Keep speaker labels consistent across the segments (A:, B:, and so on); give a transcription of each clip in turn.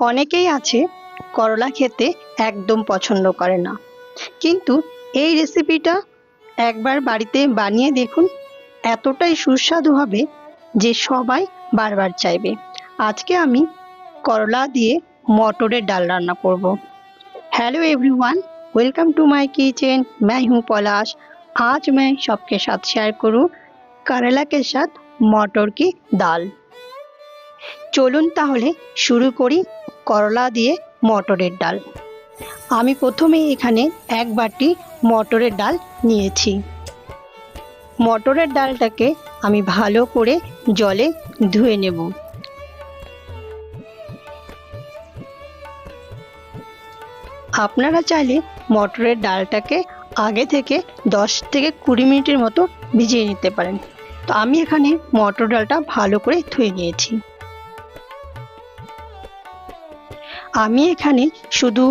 A: অনেকেই আছে করলা খেতে একদম পছন্দ করে না, কিন্তু এই রেসিপিটা একবার বাড়িতে বানিয়ে দেখুন, এতটাই সুস্বাদু হবে যে সবাই বারবার চাইবে। আজকে আমি করলা দিয়ে मटरेर डाल रान्ना करब। Hello everyone, welcome to my kitchen. मैं हूँ पलाश। आज मैं सबके साथ शेयर करूँ करेला के साथ मटर की दाल। चलुन ताहले शुरू करी करला दिए मटरेर डाल। आमी प्रथमे एखाने एक बाटी मटरेर डाल निয়েছি। मटरेर डालटाके आमी भालो करे जले धुए नेब। আপনারা চাইলে মটরের ডালটাকে আগে থেকে 10 থেকে 20 মিনিটের মতো ভিজিয়ে নিতে পারেন। তো আমি এখানে মটর ডালটা ভালো করে ধুয়ে নিয়েছি। আমি এখানে শুধু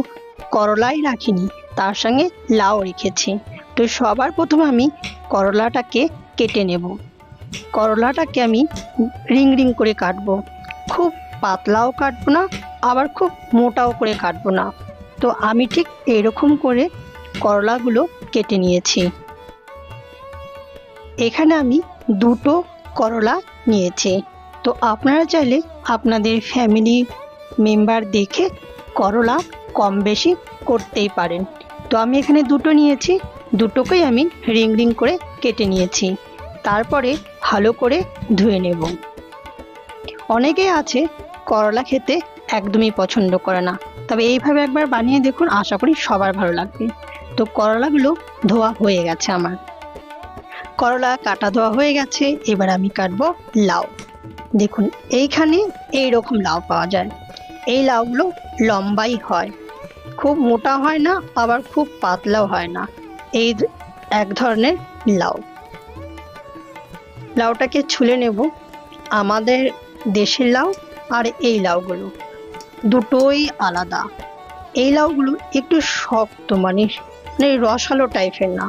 A: করলাই রাখিনি, তার সঙ্গে লাউ রেখেছি। তো সবার প্রথমে আমি করলাটাকে কেটে নেব। করলাটাকে আমি রিং রিং করে কাটবো। খুব পাতলাও কাটবো না, আবার খুব মোটাও করে কাটবো না। তো আমি ঠিক এরকম করে করলাগুলো কেটে নিয়েছি। এখানে আমি দুটো করলা নিয়েছি। তো আপনারা চাইলে আপনাদের ফ্যামিলি মেম্বার দেখে করলা কম বেশি করতেই পারেন। তো আমি এখানে দুটো নিয়েছি, দুটোকেই আমি রিং রিং করে কেটে নিয়েছি। তারপরে ভালো করে ধুয়ে নেব। অনেকেই আছে করলা খেতে একদমই পছন্দ করে না, তবে এইভাবে একবার বানিয়ে দেখুন, আশা করি সবার ভালো লাগবে। তো করলাগুলো ধোয়া হয়ে গেছে আমার। করলা কাটা ধোয়া হয়ে গেছে। এবার আমি কাটবো লাউ। দেখুন এইখানে এইরকম লাউ পাওয়া যায়। এই লাউগুলো লম্বাই হয়, খুব মোটা হয় না, আবার খুব পাতলাও হয় না। এই এক ধরনের লাউ। লাউটাকে ছুলে নেব। আমাদের দেশের লাউ আর এই লাউগুলো দুটোই আলাদা। এই লাউগুলো একটু শক্ত, মানে রসালো টাইপের না।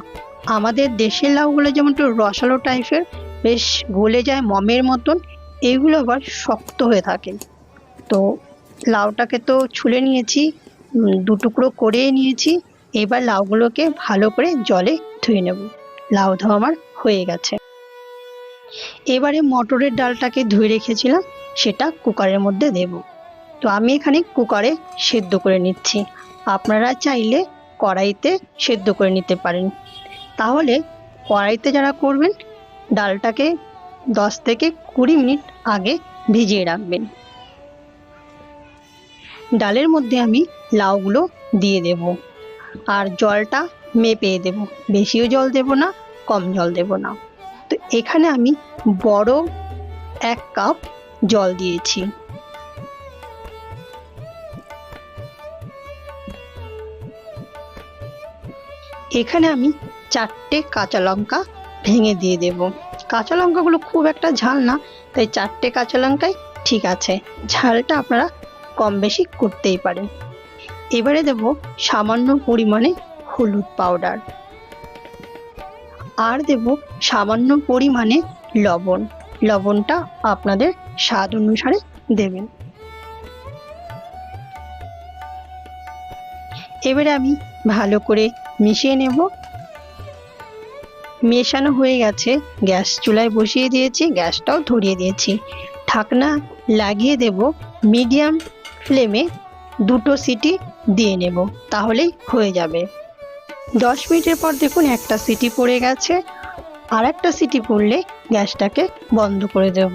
A: আমাদের দেশের লাউগুলো যেমন একটু রসালো টাইপের, বেশ গলে যায় মমের মতন, এইগুলো আবার শক্ত হয়ে থাকে। তো লাউটাকে তো ছুলে নিয়েছি, দুটুকরো করে নিয়েছি। এবার লাউগুলোকে ভালো করে জলে ধুয়ে নেব। লাউ ধোয়া আমার হয়ে গেছে। এবারে মটরের ডালটাকে ধুয়ে রেখেছিলাম, সেটা কুকারের মধ্যে দেব। তো আমি এখানে কুকারে সেদ্ধ করে নিচ্ছি। আপনারা চাইলে কড়াইতে সেদ্ধ করে নিতে পারেন। তাহলে কড়াইতে যারা করবেন, ডালটাকে 10 থেকে 20 মিনিট আগে ভিজিয়ে রাখবেন। ডালের মধ্যে আমি লাউগুলো দিয়ে দেব, আর জলটা মেপে দেব। বেশিও জল দেব না, কম জল দেব না। তো এখানে আমি বড় 1 কাপ জল দিয়েছি। এখানে আমি 4টে কাঁচা লঙ্কা ভেঙে দিয়ে দেব। কাঁচা লঙ্কাগুলো খুব একটা ঝাল না, তাই 4টে কাঁচা লঙ্কাই ঠিক আছে। ঝালটা আপনারা কম বেশি করতেই পারেন। এবারে দেব সামান্য পরিমাণে হলুদ পাউডার, আর দেব সামান্য পরিমাণে লবণ। লবণটা আপনাদের স্বাদ অনুসারে দেবেন। এবারে আমি ভালো করে মিশিয়ে নেব। মেশানো হয়ে গেছে, গ্যাস চুলায় বসিয়ে দিয়েছি, গ্যাসটাও ধরিয়ে দিয়েছি। ঢাকনা লাগিয়ে দেব। মিডিয়াম ফ্লেমে 2টো সিটি দিয়ে নেব, তাহলেই হয়ে যাবে। 10 মিনিটের পর দেখুন একটা সিটি পড়ে গেছে। আর একটা সিটি পড়লে গ্যাসটাকে বন্ধ করে দেব।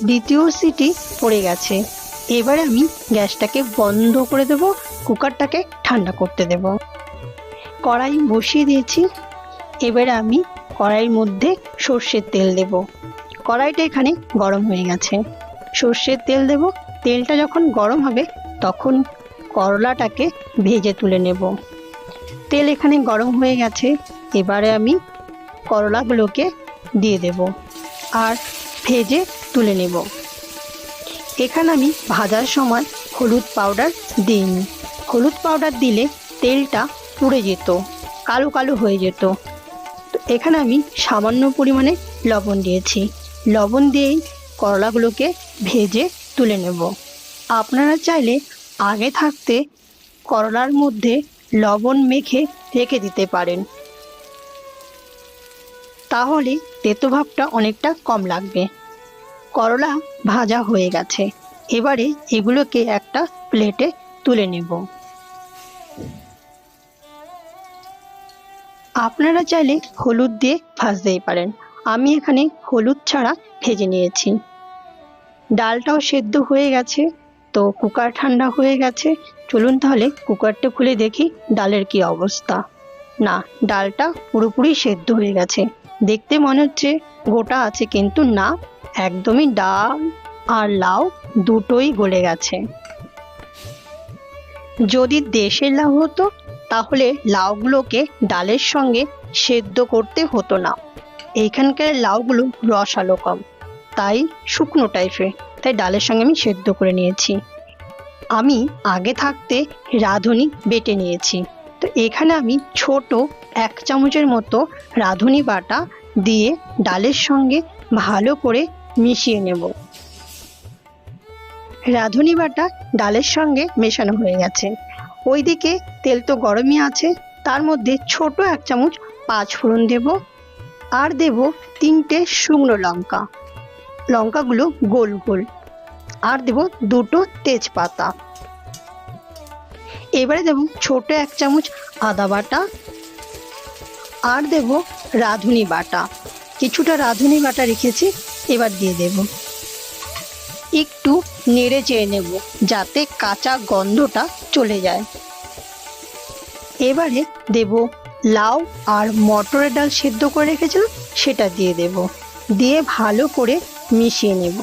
A: দ্বিতীয় সিটি পড়ে গেছে। এবারে আমি গ্যাসটাকে বন্ধ করে দেব, কুকারটাকে ঠান্ডা করতে দেব। কড়াই বসিয়ে দিয়েছি। এবারে আমি কড়াইয়ের মধ্যে সর্ষের তেল দেব। কড়াইটা এখানে গরম হয়ে গেছে। সর্ষের তেল দেব। তেলটা যখন গরম হবে তখন করলাটাকে ভেজে তুলে নেব। তেল এখানে গরম হয়ে গেছে। এবারে আমি করলাগুলোকে দিয়ে দেব আর ভেজে তুলে নেব। এখানে আমি ভাজার সময় হলুদ পাউডার দিইনি। হলুদ পাউডার দিলে তেলটা পুড়ে যেত, কালো কালো হয়ে যেত। তো এখানে আমি সামান্য পরিমাণে লবণ দিয়েছি। লবণ দিয়েই করলাগুলোকে ভেজে তুলে নেব। আপনারা চাইলে আগে থাকতে করলার মধ্যে লবণ মেখে রেখে দিতে পারেন, তাহলে তেতো ভাবটা অনেকটা কম লাগবে। করলা ভাজা হয়ে গেছে, এবারে এগুলোকে একটা প্লেটে তুলে নেব। আপনারা চাইলে হলুদ দিয়ে ভাজতেই পারেন, আমি এখানে হলুদ ছাড়া ভেজে নিয়েছি। ডালটাও সেদ্ধ হয়ে গেছে, তো কুকার ঠান্ডা হয়ে গেছে। চলুন তাহলে কুকারটা খুলে দেখি ডালের কি অবস্থা। না, ডালটা পুরোপুরি সেদ্ধ হয়ে গেছে, দেখতে মনে হচ্ছে গোটা আছে, কিন্তু না, একদমই ডাল আর লাউ দুটোই গলে গেছে। যদি দেশের লাউ হতো তাহলে লাউগুলোকে ডালের সঙ্গে সেদ্ধ করতে হতো না। এইখানকার লাউগুলো রসালো কম, তাই শুকনো টাইপের, তাই ডালের সঙ্গে আমি সেদ্ধ করে নিয়েছি। আমি আগে থাকতে রাঁধুনি বেটে নিয়েছি, তো এখানে আমি ছোট 1 চামচের মতো রাঁধুনি বাটা দিয়ে ডালের সঙ্গে ভালো করে মিশিয়ে নেব। রাঁধুনি বাটা ডালের সঙ্গে মেশানো হয়ে গেছে। ওইদিকে তেল তো গরমই আছে, তার মধ্যে ছোট 1 চামচ 5 ফোড়ন দেব, আর দেব 3টে শুকনো লঙ্কা, লঙ্কাগুলো গোল গোল, আর দেব 2টো তেজপাতা। এবারে দেব ছোট 1 চামচ আদা বাটা, আর দেব রাঁধুনি বাটা, কিছুটা রাঁধুনি বাটা রেখেছি, এবার দিয়ে দেব। একটু নেড়ে চেড়ে নেব যাতে কাঁচা গন্ধটা চলে যায়। এবারে দেব লাউ আর মটরের ডাল সেদ্ধ করে রেখেছিলাম, সেটা দিয়ে দেব, দিয়ে ভালো করে মিশিয়ে নেব।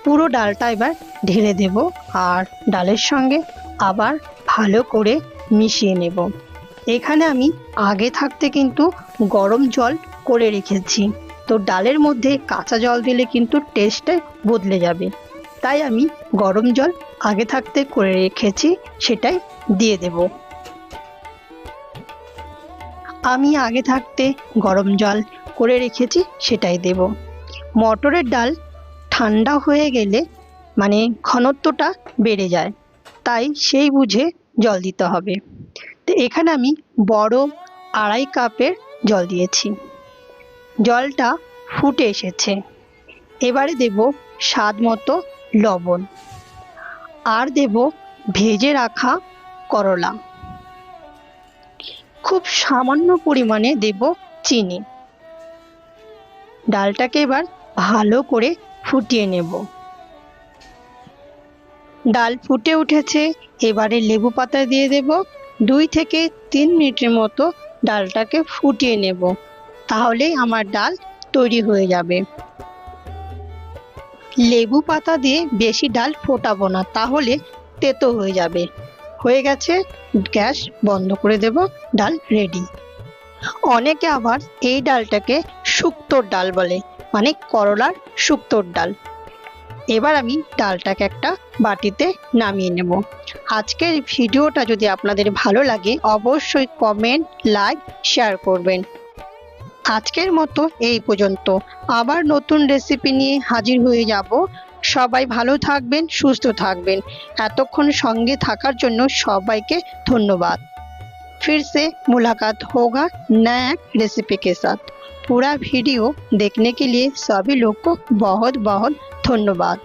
A: পুরো ডালটা এবার ঢেলে দেব আর ডালের সঙ্গে আবার ভালো করে মিশিয়ে নেব। এখানে আমি আগে থাকতে কিন্তু গরম জল করে রেখেছি, তো ডালের মধ্যে কাঁচা জল দিলে কিন্তু টেস্টটা বদলে যাবে, তাই আমি গরম জল আগে থাকতে করে রেখেছি, সেটাই দিয়ে দেব। আমি আগে থাকতে গরম জল করে রেখেছি, সেটাই দেব। মটরের ডাল ঠান্ডা হয়ে গেলে মানে ঘনত্বটা বেড়ে যায়, তাই সেই বুঝে জল দিতে হবে। তো এখানে আমি বড় 2.5 কাপের জল দিয়েছি, জলটা ফুটে এসেছে। এবারে দেব স্বাদ মতো লবণ, আর দেব ভেজে রাখা করলা, খুব সামান্য পরিমাণে দেব চিনি। ডালটাকে এবার ভালো করে ফুটিয়ে নেব। ডাল ফুটে উঠেছে, এবারে লেবু পাতা দিয়ে দেব। 2 থেকে 3 মিনিটের মতো ডালটাকে ফুটিয়ে নেব, তাহলেই আমার ডাল তৈরি হয়ে যাবে। লেবু পাতা দিয়ে বেশি ডাল ফোটাবো না, তাহলে তেতো হয়ে যাবে। হয়ে গেছে, গ্যাস বন্ধ করে দেব, ডাল রেডি। অনেকে আবার এই ডালটাকে শুক্তোর ডাল বলে, মানে করলার শুক্তোর ডাল। এবার আমি ডালটাকে একটা বাটিতে নামিয়ে নেব। আজকের ভিডিওটা যদি আপনাদের ভালো লাগে অবশ্যই কমেন্ট, লাইক, শেয়ার করবেন। আজকের মতো এই পর্যন্ত, আবার নতুন রেসিপি নিয়ে হাজির হয়ে যাব। সবাই ভালো থাকবেন, সুস্থ থাকবেন। এতক্ষণ সঙ্গে থাকার জন্য সবাইকে धन्यवाद। फिर से मुलाकात होगा नया रेसिपी के साथ। पूरा वीडियो देखने के लिए सभी लोग को बहुत बहुत धन्यवाद।